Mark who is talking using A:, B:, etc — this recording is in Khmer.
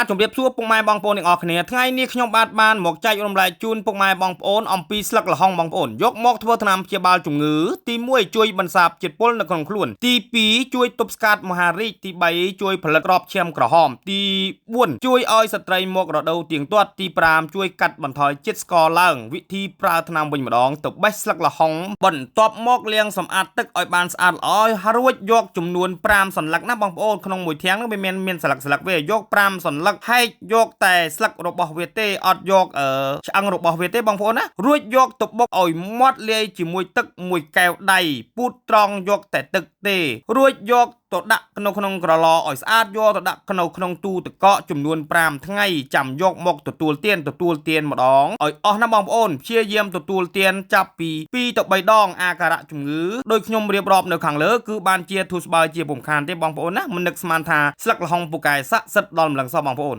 A: ជំរាបសួរពុកម៉ែបងប្អូនទាំងអស់គ្នាថ្ងៃនេះខ្ញុំបានមកចែករំលែកជូនពុកម៉ែបងប្អូនអំពីស្លឹកល្ហុងបងប្អូនយកមកធ្វើថ្នាំព្យាបាលជំងឺទី1ជួយបន្សាបជាតិពុលនៅក្នុងខ្លួនទី2ជួយទប់ស្កាត់មហារីកទី3ជួយផលិតក្របឈាមក្រហមទី4ជួយឲ្យស្ត្រីមករដូវទៀងទាត់ទី5ជួយកាត់បន្ថយជាតិស្ករឡើងវិធីប្រើថ្នាំវិញម្ដងទៅបេះស្លឹកល្ហុងបន្ទាប់មកលាងសម្អាតទឹកឲ្យបានស្អាតល្អរួចយកចំនួន5សន្លឹកណាបងប្អូនក្នុងមួយធាងនឹងវាមានស្លឹកវាយក5សន្លឹកហែកយកតែស្លឹករបស់វាទេអត់យកឆ្អឹងរបស់វាទេបងប្អូនណារួចយកទៅបុកឲ្យម៉ត់លាយជាមួយទឹកមួយកែវដៃពូតត្រង់យកតែទឹកទេរួចយកទៅដាក់ក្នុងក្រឡឲ្យស្អាតយកទៅដាក់ក្នុងទូទឹកកកចំនួន5ថ្ងៃចាំយកមកទទួលទានម្ដងឲ្យអស់ណាបងប្អូនព្យាយាមទទួលទានចាប់ពី2ទៅ3ដងអាការៈជំងឺដោយខ្ញុំរៀបរាប់នៅខាងលើគឺបានជាធូរស្បើយជាពុំខានទេបងប្អូនណាមិននឹកស្មានថាស្លឹកល្ហុងពូកែស័ក្តិសិទ្ធិដល់ម្លឹងសោះបងប្អូន